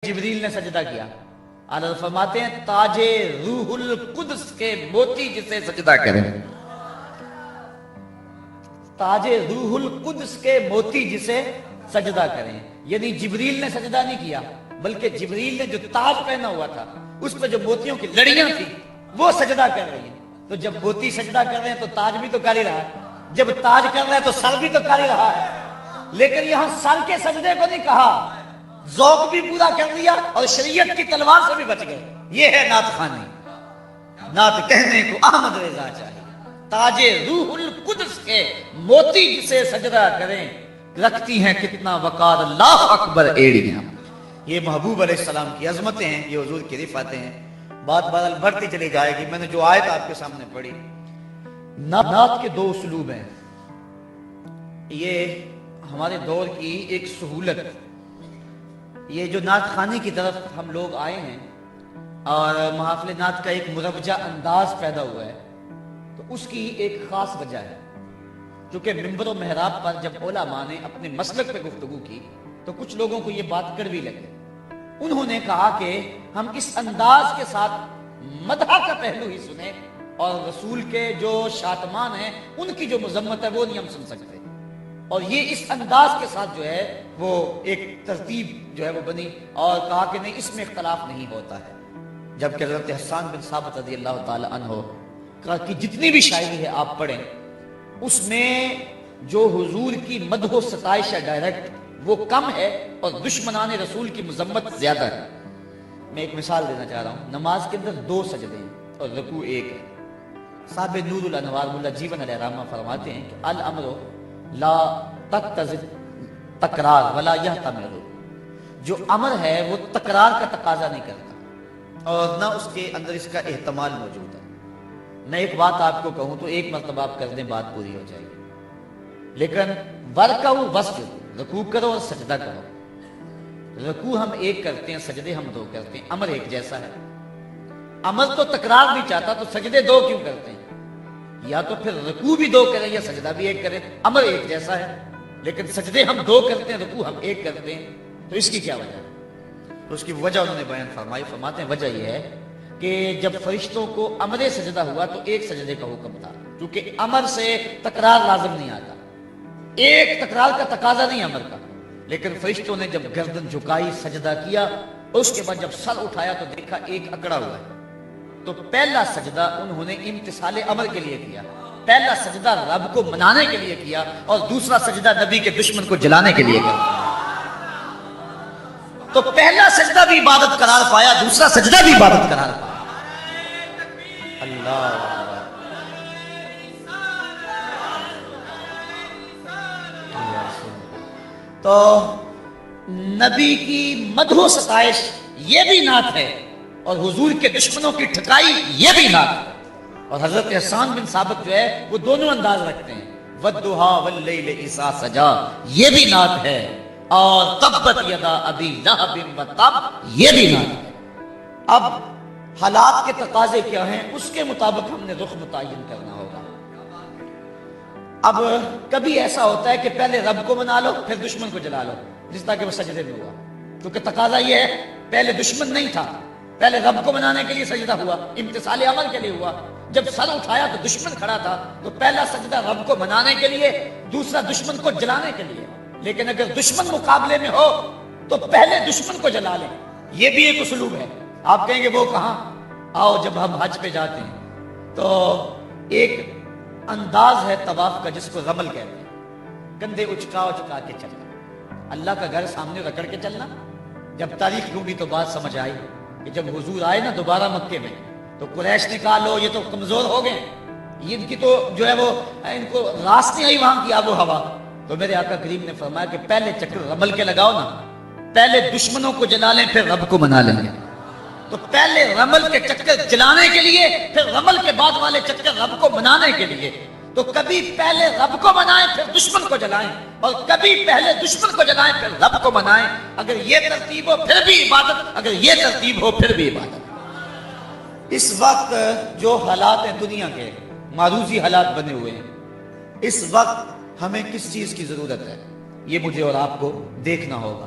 جبریل نے سجدہ کیا. آنظر فرماتے ہیں تاج روح القدس کے موتی جسے سجدہ کریں. تاج روح القدس کے موتی جسے سجدہ کریں. یعنی جبریل نے سجدہ نہیں کیا بلکہ جبریل نے جو تاج پہنا ہوا تھا اس پہ جو موتیوں کی لڑیاں تھی وہ سجدہ کر رہی ہیں. تو جب موتی سجدہ کر رہے ہیں تو تاج بھی تو کر ہی رہا ہے, جب تاج کر رہے ہیں تو سر بھی تو کر ہی رہا ہے. لیکن یہاں سر کے سجدے کو نہیں کہا, ذوق بھی پورا کر لیا اور شریعت کی تلوار سے بھی بچ گئے. یہ ہے نعت خوانی. نعت کہنے کو احمد رضا چاہیے. تاج روح القدس کے موتی جسے سجدہ کریں رکھتی ہیں کتنا وقار اللہ اکبر ایڑیاں. یہ محبوب علیہ السلام کی عظمتیں ہیں, یہ حضور کی رفعتیں ہیں. بات بدل بڑھتی چلی جائے گی. میں نے جو آیت آپ کے سامنے پڑھی, نعت کے دو اسلوب ہیں. یہ ہمارے دور کی ایک سہولت. یہ جو نعت خوانی کی طرف ہم لوگ آئے ہیں اور محافل نعت کا ایک مروجہ انداز پیدا ہوا ہے, تو اس کی ایک خاص وجہ ہے. چونکہ منبر و محراب پر جب علماء نے اپنے مسلک پہ گفتگو کی تو کچھ لوگوں کو یہ بات کڑوی لگی. انہوں نے کہا کہ ہم اس انداز کے ساتھ مدح کا پہلو ہی سنیں اور رسول کے جو شاتمان ہیں ان کی جو مذمت ہے وہ نہیں ہم سن سکتے. اور یہ اس انداز کے ساتھ جو ہے وہ ایک ترتیب جو ہے وہ بنی اور کہا کہ نہیں اس میں اختلاف نہیں ہوتا ہے. جبکہ حضرت حسان بن ثابت رضی اللہ تعالی عنہ کی جتنی بھی شاعری ہے آپ پڑھیں, اس میں جو حضور کی مدح و ستائش ہے ڈائریکٹ وہ کم ہے اور دشمنان رسول کی مذمت زیادہ ہے. میں ایک مثال دینا چاہ رہا ہوں. نماز کے اندر 2 سجدے ہیں اور رکوع 1 ہے. صاحب نور الانوار ملا جیون علیہ الرحمہ فرماتے ہیں کہ الامر لا تقتضی تکرار ولا یحتمل. جو امر ہے وہ تکرار کا تقاضا نہیں کرتا اور نہ اس کے اندر اس کا احتمال موجود ہے. میں ایک بات آپ کو کہوں تو ایک مرتبہ آپ کر دیں بات پوری ہو جائے گی. لیکن ورکعوا واسجدوا, رکوع کرو اور سجدہ کرو. رکوع ہم 1 کرتے ہیں, سجدے ہم 2 کرتے ہیں. امر ایک جیسا ہے. امر تو تکرار نہیں چاہتا تو سجدے 2 کیوں کرتے ہیں؟ یا تو پھر رکوع بھی 2 کریں یا سجدہ بھی 1 کریں. امر ایک جیسا ہے لیکن سجدے ہم 2 کرتے ہیں, رکوع ہم 1 کرتے ہیں. تو اس کی کیا وجہ ہے؟ تو اس کی وجہ انہوں نے بیان فرمائی. فرماتے ہیں وجہ یہ ہے کہ جب فرشتوں کو امر سجدہ ہوا تو 1 سجدے کا حکم تھا, کیونکہ امر سے تکرار لازم نہیں آتا. ایک تکرار کا تقاضا نہیں امر کا. لیکن فرشتوں نے جب گردن جھکائی سجدہ کیا اور اس کے بعد جب سر اٹھایا تو دیکھا 1 اکڑا ہوا ہے. تو پہلا سجدہ انہوں نے امتثال امر کے لیے کیا. پہلا سجدہ رب کو منانے کے لیے کیا اور دوسرا سجدہ نبی کے دشمن کو جلانے کے لیے کیا. تو پہلا سجدہ بھی عبادت قرار پایا, دوسرا سجدہ بھی عبادت قرار پایا. اللہ تو نبی کی مدح و ستائش یہ بھی نعت ہے اور حضور کے دشمنوں کی ٹھکائی یہ بھی نعت ہے. اور حضرت حسان بن ثابت جو ہے وہ دونوں انداز رکھتے ہیں. والضحیٰ واللیل اذا سجا یہ بھی نعت ہے اور تبت یدا ابی لہب وتب یہ بھی نعت ہے. اب حالات کے تقاضے کیا ہیں اس کے مطابق ہم نے رخ متعین کرنا ہوگا. اب کبھی ایسا ہوتا ہے کہ پہلے رب کو منا لو پھر دشمن کو جلا لو, جس طرح کہ وہ سجدے میں ہوا. کیونکہ تقاضا یہ ہے پہلے دشمن نہیں تھا, پہلے رب کو منانے کے لیے سجدہ ہوا, امتثال امر کے لیے ہوا. جب سر اٹھایا تو دشمن کھڑا تھا تو پہلا سجدہ رب کو منانے کے لیے, دوسرا دشمن کو جلانے کے لیے. لیکن اگر دشمن مقابلے میں ہو تو پہلے دشمن کو جلا لیں. یہ بھی ایک اسلوب ہے. آپ کہیں گے وہ کہاں؟ آؤ جب ہم حج پہ جاتے ہیں تو ایک انداز ہے طواف کا جس کو رمل کہتے ہیں. کندھے اچکا اچکا کے چلنا, اللہ کا گھر سامنے رکڑ کے چلنا. جب تاریخ ڈھونڈی تو بات سمجھ آئی کہ جب حضور آئے نا دوبارہ مکے میں تو قریش نے کہا لو یہ تو کمزور ہو گئے, ان کی تو جو ہے وہ ان کو راس نہیں آئی وہاں کی آب و ہوا. تو میرے آقا کریم نے فرمایا کہ پہلے چکر رمل کے لگاؤ نا, پہلے دشمنوں کو جلا لیں پھر رب کو منا لیں گے. تو پہلے رمل کے چکر جلانے کے لیے پھر رمل کے بعد والے چکر رب کو منانے کے لیے. تو کبھی پہلے رب کو منائیں پھر دشمن کو جلائیں اور کبھی پہلے دشمن کو جلائیں پھر رب کو منائیں. اگر یہ ترتیب ہو پھر بھی عبادت, اگر یہ ترتیب ہو پھر بھی عبادت. اس وقت جو حالات ہیں دنیا کے معروضی حالات بنے ہوئے ہیں, اس وقت ہمیں کس چیز کی ضرورت ہے یہ مجھے اور آپ کو دیکھنا ہوگا.